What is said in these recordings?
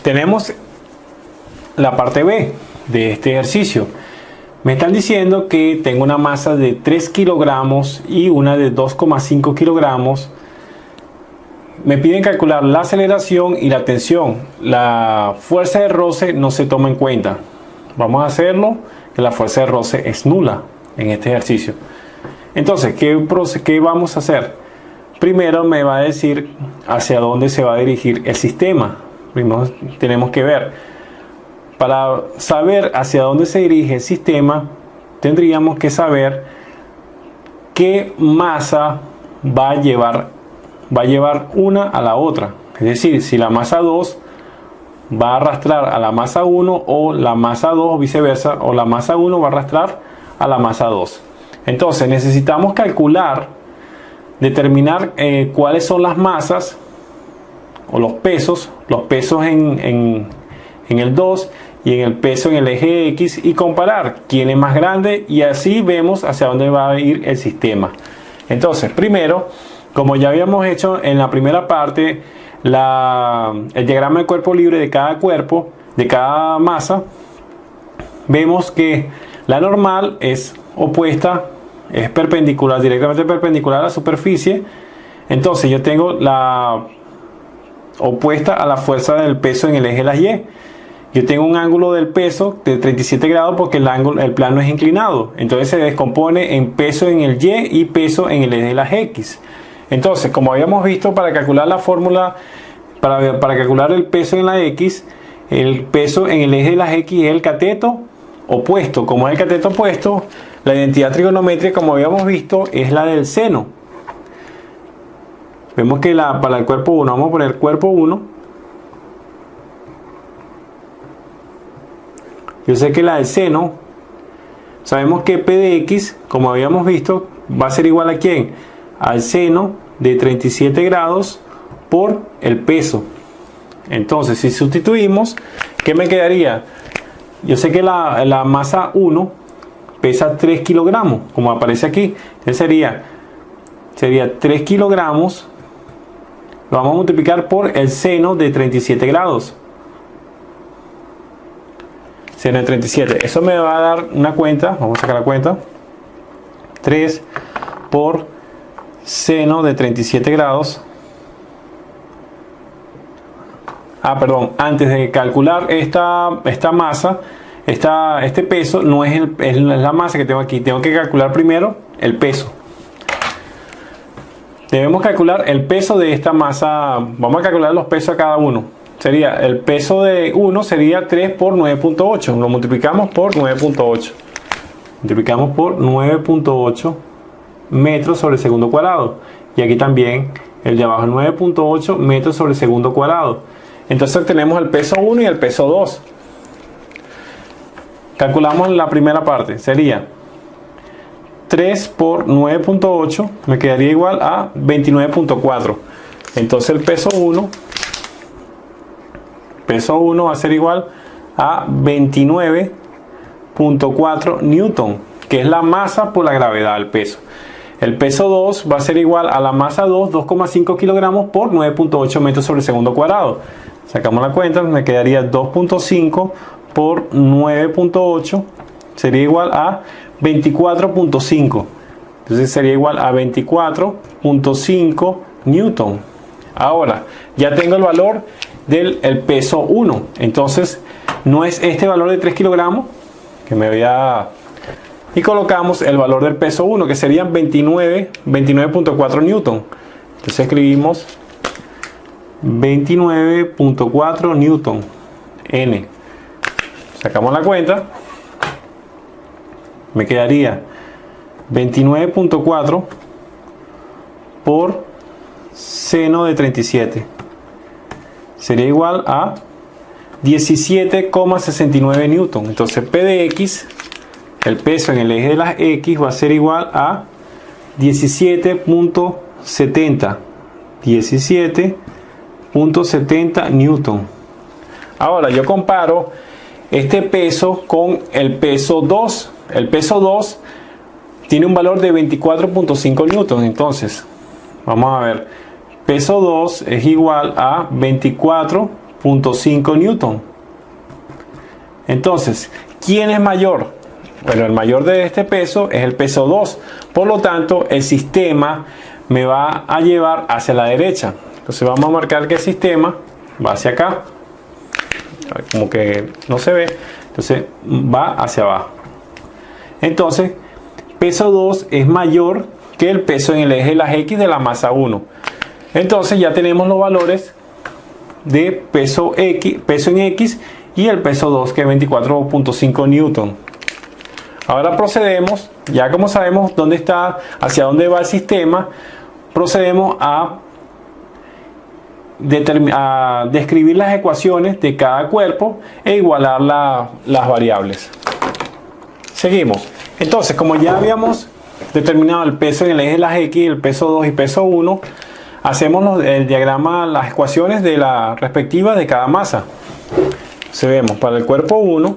tenemos la parte B de este ejercicio. Me están diciendo que tengo una masa de 3 kilogramos y una de 2,5 kilogramos. Me piden calcular la aceleración y la tensión. La fuerza de roce no se toma en cuenta. Vamos a hacerlo, que la fuerza de roce es nula en este ejercicio. Entonces, ¿qué vamos a hacer? Primero me va a decir hacia dónde se va a dirigir el sistema. Primero tenemos que ver. Para saber hacia dónde se dirige el sistema, tendríamos que saber qué masa va a llevar una a la otra. Es decir, si la masa 2 va a arrastrar a la masa 1 o la masa 2 o viceversa, o la masa 1 va a arrastrar a la masa 2. Entonces necesitamos calcular, determinar cuáles son las masas o los pesos en el 2 y en el peso en el eje X, y comparar quién es más grande, y así vemos hacia dónde va a ir el sistema. Entonces, primero, como ya habíamos hecho en la primera parte, el diagrama de cuerpo libre de cada cuerpo, de cada masa, vemos que la normal es opuesta, es perpendicular, directamente perpendicular a la superficie. Entonces yo tengo la opuesta a la fuerza del peso en el eje de las Y. Yo tengo un ángulo del peso de 37 grados porque el plano es inclinado. Entonces se descompone en peso en el Y y peso en el eje de las X. Entonces, como habíamos visto, para calcular la fórmula, para calcular el peso en la X, el peso en el eje de las X es el cateto opuesto. Como es el cateto opuesto, la identidad trigonométrica, como habíamos visto, es la del seno. Vemos que para el cuerpo 1, vamos a poner cuerpo 1. Yo sé que la del seno, sabemos que P de X, como habíamos visto, va a ser igual a ¿quién? Al seno de 37 grados por el peso. Entonces, si sustituimos, ¿qué me quedaría? Yo sé que la masa 1 pesa 3 kilogramos, como aparece aquí. Entonces sería 3 kilogramos, lo vamos a multiplicar por el seno de 37 grados. Seno de 37. Eso me va a dar una cuenta, vamos a sacar la cuenta. 3 por seno de 37 grados. Antes de calcular esta masa, este peso no es la masa que tengo aquí. Tengo que calcular primero el peso. Debemos calcular el peso de esta masa. Vamos a calcular los pesos a cada uno. Sería el peso de 1 sería 3 por 9.8. Lo multiplicamos por 9.8. Multiplicamos por 9.8 metros sobre segundo cuadrado. Y aquí también el de abajo, 9.8 metros sobre segundo cuadrado. Entonces obtenemos el peso 1 y el peso 2. Calculamos la primera parte. Sería 3 por 9.8. Me quedaría igual a 29.4. Entonces el peso 1 va a ser igual a 29.4 newton, que es la masa por la gravedad del peso. El peso 2 va a ser igual a la masa 2, 2,5 kilogramos por 9.8 metros sobre segundo cuadrado. Sacamos la cuenta, me quedaría 2.5 por 9.8, sería igual a 24.5. Entonces sería igual a 24.5 newton. Ahora, ya tengo el valor del peso 1. Entonces, no es este valor de 3 kilogramos que me voy a... Y colocamos el valor del peso 1, que serían 29.4 newton. Entonces escribimos 29.4 newton N. Sacamos la cuenta. Me quedaría 29.4 por seno de 37. Sería igual a 17,69 newton. Entonces P de X, el peso en el eje de las X, va a ser igual a 17.70. 17.70 newton. Ahora yo comparo este peso con el peso 2. El peso 2 tiene un valor de 24.5 newton. Entonces, vamos a ver. Peso 2 es igual a 24 22.5 newton. Entonces, ¿quién es mayor? Bueno, el mayor de este peso es el peso 2. Por lo tanto, el sistema me va a llevar hacia la derecha. Entonces vamos a marcar que el sistema va hacia acá. Como que no se ve. Entonces va hacia abajo. Entonces, peso 2 es mayor que el peso en el eje de las X de la masa 1. Entonces ya tenemos los valores de peso en X y el peso 2, que es 24.5 newton. Ahora procedemos, ya como sabemos dónde está, hacia dónde va el sistema, procedemos a describir las ecuaciones de cada cuerpo e igualar las variables. Seguimos. Entonces, como ya habíamos determinado el peso en el eje de las X, el peso 2 y peso 1, hacemos el diagrama, las ecuaciones de la respectiva de cada masa. Entonces vemos para el cuerpo 1,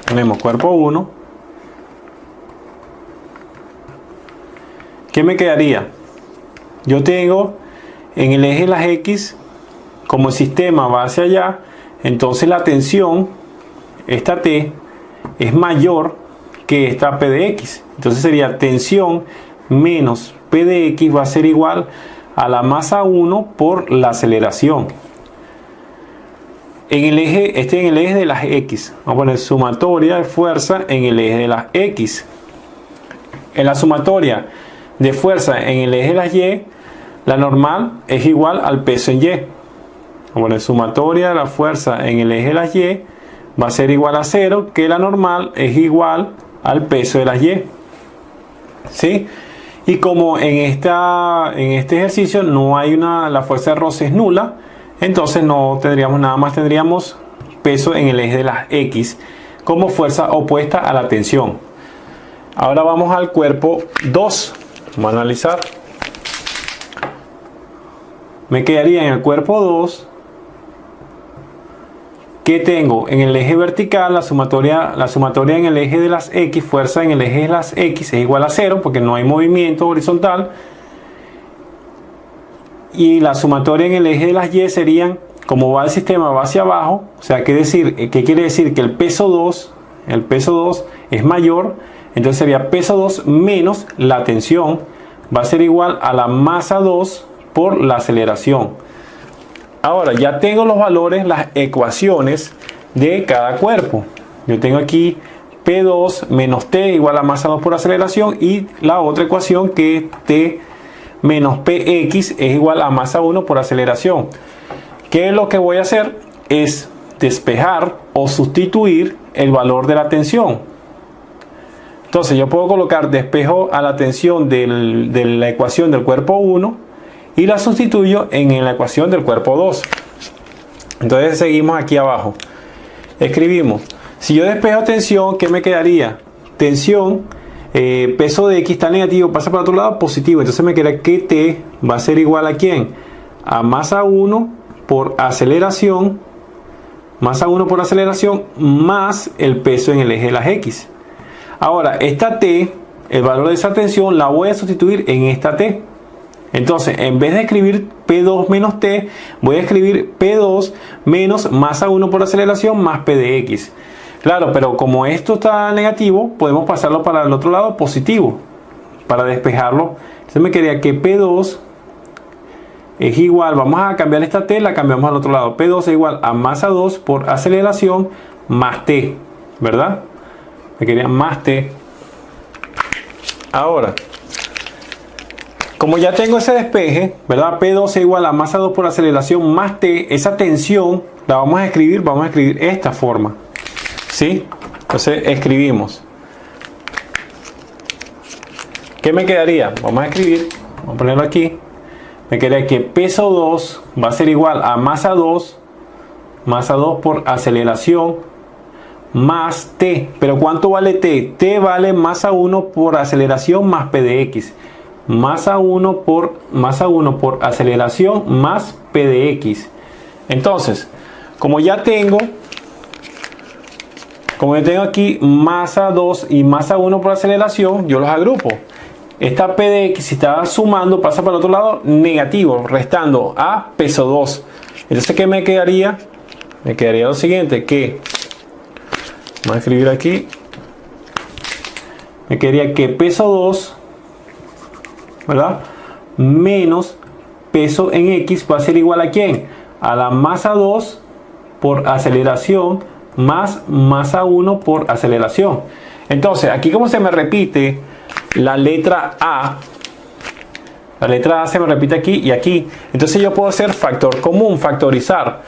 tenemos cuerpo 1. ¿Qué me quedaría? Yo tengo en el eje de las X, como el sistema va hacia allá, entonces la tensión, esta T, es mayor que esta P de X. Entonces sería tensión menos P de X va a ser igual a la masa 1 por la aceleración. En el eje, en el eje de las X, vamos a poner sumatoria de fuerza en el eje de las X. En la sumatoria de fuerza en el eje de las Y, la normal es igual al peso en Y. Vamos a poner sumatoria de la fuerza en el eje de las Y va a ser igual a 0, que la normal es igual al peso de las Y. ¿Sí? Y como en este ejercicio no hay la fuerza de roce es nula, entonces no tendríamos nada más, tendríamos peso en el eje de las X como fuerza opuesta a la tensión. Ahora vamos al cuerpo 2. Vamos a analizar. Me quedaría en el cuerpo 2 que tengo en el eje vertical la sumatoria en el eje de las X, fuerza en el eje de las X es igual a 0 porque no hay movimiento horizontal, y la sumatoria en el eje de las Y serían, como va el sistema va hacia abajo, o sea, ¿qué quiere decir? Que el peso 2 es mayor, entonces sería peso 2 menos la tensión, va a ser igual a la masa 2 por la aceleración. Ahora ya tengo los valores, las ecuaciones de cada cuerpo. Yo tengo aquí P2 menos T igual a masa 2 por aceleración, y la otra ecuación que es T menos PX es igual a masa 1 por aceleración. ¿Qué es lo que voy a hacer? Es despejar o sustituir el valor de la tensión. Entonces yo puedo colocar despejo a la tensión de la ecuación del cuerpo 1 y la sustituyo en la ecuación del cuerpo 2. Entonces seguimos aquí abajo. Escribimos. Si yo despejo tensión, ¿qué me quedaría? Tensión, peso de X está negativo, pasa para otro lado, positivo. Entonces me queda que T va a ser igual a ¿quién? A masa 1 por aceleración. Masa 1 por aceleración más el peso en el eje de las X. Ahora, esta T, el valor de esa tensión, la voy a sustituir en esta T. Entonces, en vez de escribir P2 menos T, voy a escribir P2 menos masa 1 por aceleración más P de X. Claro, pero como esto está negativo, podemos pasarlo para el otro lado positivo, para despejarlo. Entonces me quedaría que P2 es igual, vamos a cambiar esta T, la cambiamos al otro lado. P2 es igual a masa 2 por aceleración más T, ¿verdad? Me quedaría más T. Ahora, como ya tengo ese despeje, ¿verdad? P2 es igual a masa 2 por aceleración más T, esa tensión la vamos a escribir esta forma. ¿Sí? Entonces escribimos. ¿Qué me quedaría? Vamos a escribir, vamos a ponerlo aquí. Me quedaría que peso 2 va a ser igual a masa 2 por aceleración más T. ¿Pero cuánto vale T? T vale masa 1 por aceleración más P de X. Masa 1 por aceleración más P de X. Entonces, como ya tengo aquí masa 2 y masa 1 por aceleración, yo los agrupo. Esta P de X, si está sumando, pasa para el otro lado negativo, restando a peso 2. Entonces, ¿qué me quedaría? Me quedaría lo siguiente, que vamos a escribir aquí. Me quedaría que peso 2, ¿verdad? Menos peso en X va a ser igual a ¿quién? A la masa 2 por aceleración más masa 1 por aceleración. Entonces, aquí como se me repite la letra A, la letra A se me repite aquí y aquí. Entonces yo puedo hacer factor común, factorizar.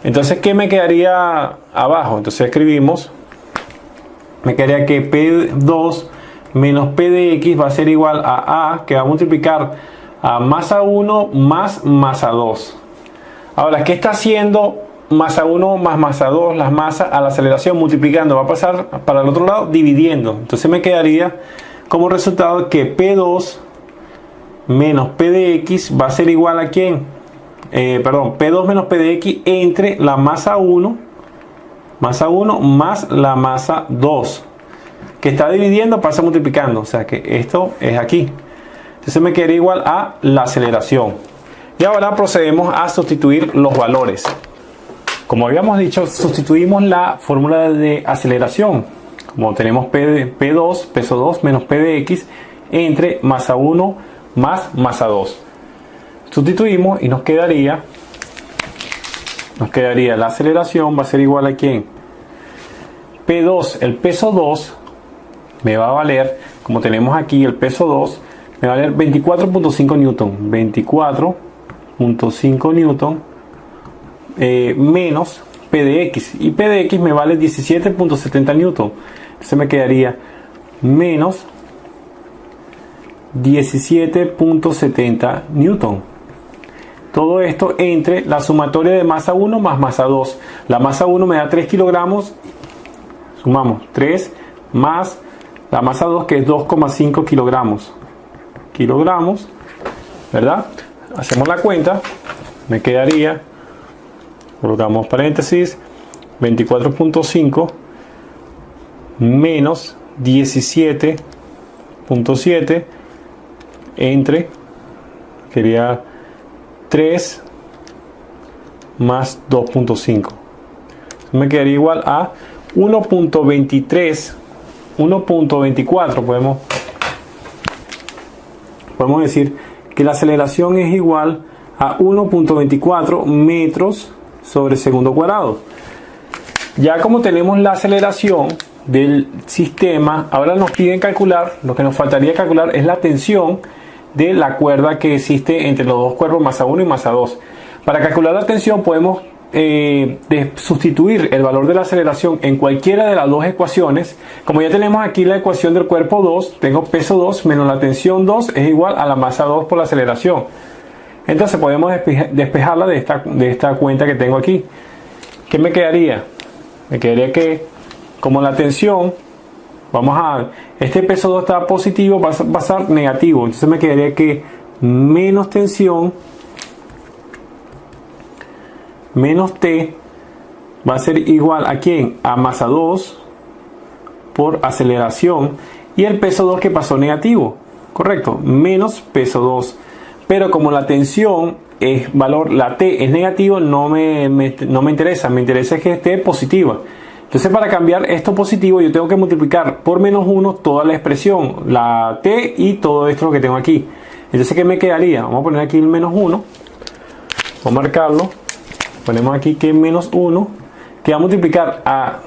Entonces, ¿qué me quedaría abajo? Entonces escribimos, me quedaría que P2 menos P de X va a ser igual a A, que va a multiplicar a masa 1 más masa 2. Ahora, ¿qué está haciendo masa 1 más masa 2? Las masas a la aceleración multiplicando. Va a pasar para el otro lado dividiendo. Entonces me quedaría como resultado que P2 menos P de X va a ser igual a ¿quién? P2 menos P de X entre la masa 1 más la masa 2. Que está dividiendo pasa multiplicando. O sea que esto es aquí. Entonces me quedaría igual a la aceleración. Y ahora procedemos a sustituir los valores. Como habíamos dicho, sustituimos la fórmula de aceleración. Como tenemos P2, peso 2 menos P de X entre masa 1 más masa 2. Sustituimos y nos quedaría la aceleración va a ser igual a ¿quién? P2, el peso 2 me va a valer, como tenemos aquí el peso 2, me va a valer 24.5 newton. 24.5 newton menos P de X. Y P de X me vale 17.70 newton. Entonces me quedaría menos 17.70 newton. Todo esto entre la sumatoria de masa 1 más masa 2. La masa 1 me da 3 kilogramos. Sumamos 3 más la masa 2 que es 2,5 kilogramos. ¿Verdad? Hacemos la cuenta. Me quedaría, colocamos paréntesis, 24.5 menos 17.7 entre, quería 3 más 2.5. Me quedaría igual a 1.23, 1.24. Podemos decir que la aceleración es igual a 1.24 metros sobre segundo cuadrado. Ya como tenemos la aceleración del sistema, ahora nos piden calcular, lo que nos faltaría calcular es la tensión de la cuerda que existe entre los dos cuerpos, masa 1 y masa 2. Para calcular la tensión podemos sustituir el valor de la aceleración en cualquiera de las dos ecuaciones. Como ya tenemos aquí la ecuación del cuerpo 2, tengo peso 2 menos la tensión 2 es igual a la masa 2 por la aceleración. Entonces podemos despejarla de esta cuenta que tengo aquí. ¿Qué me quedaría? Me quedaría que como la tensión, este peso 2 está positivo, va a ser negativo. Entonces me quedaría que menos tensión menos T va a ser igual a ¿quién? A masa 2 por aceleración y el peso 2 que pasó negativo, correcto, menos peso 2. Pero como la tensión es valor, la T es negativo, no me interesa, me interesa que esté positiva. Entonces para cambiar esto positivo yo tengo que multiplicar por menos 1 toda la expresión, la T y todo esto que tengo aquí. Entonces ¿qué me quedaría? Vamos a poner aquí el menos 1, vamos a marcarlo. Ponemos aquí que menos 1, que va a multiplicar a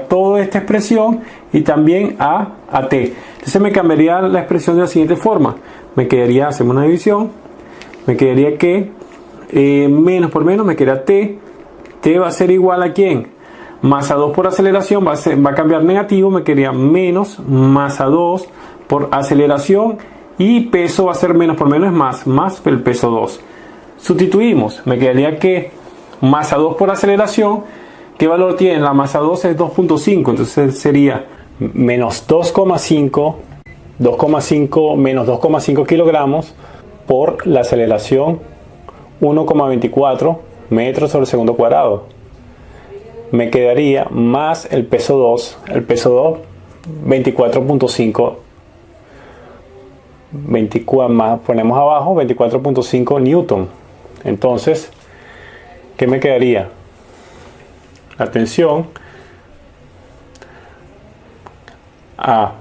toda esta expresión y también a T. Entonces me cambiaría la expresión de la siguiente forma. Me quedaría, hacemos una división, me quedaría que menos por menos, me queda T. T va a ser igual a ¿quién? Masa 2 por aceleración, va a cambiar negativo, me quedaría menos masa 2 por aceleración y peso va a ser menos por menos es más el peso 2. Sustituimos, me quedaría que masa 2 por aceleración, ¿qué valor tiene? La masa 2 es 2.5, entonces sería menos 2,5 menos 2,5 kilogramos por la aceleración 1,24 metros sobre segundo cuadrado. Me quedaría más el peso 2, 24.5, 24 más, ponemos abajo 24.5 newton. Entonces ¿qué me quedaría? La tensión a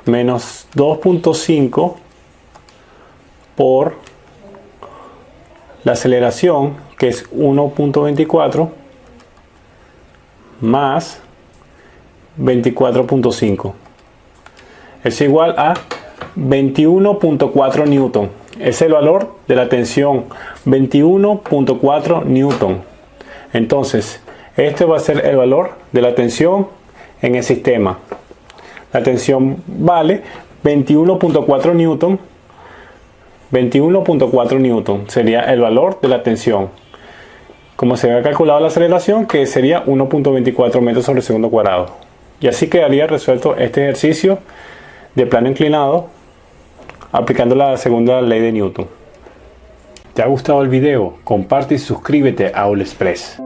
menos 2.5 por la aceleración, que es 1.24 más 24.5, es igual a 21.4 newton. Es el valor de la tensión, 21.4 newton. Entonces este va a ser el valor de la tensión en el sistema. La tensión vale 21.4 newton. 21.4 newton sería el valor de la tensión. Como se había calculado la aceleración, que sería 1.24 metros sobre segundo cuadrado. Y así quedaría resuelto este ejercicio de plano inclinado aplicando la segunda ley de Newton. ¿Te ha gustado el video? Comparte y suscríbete a All Express.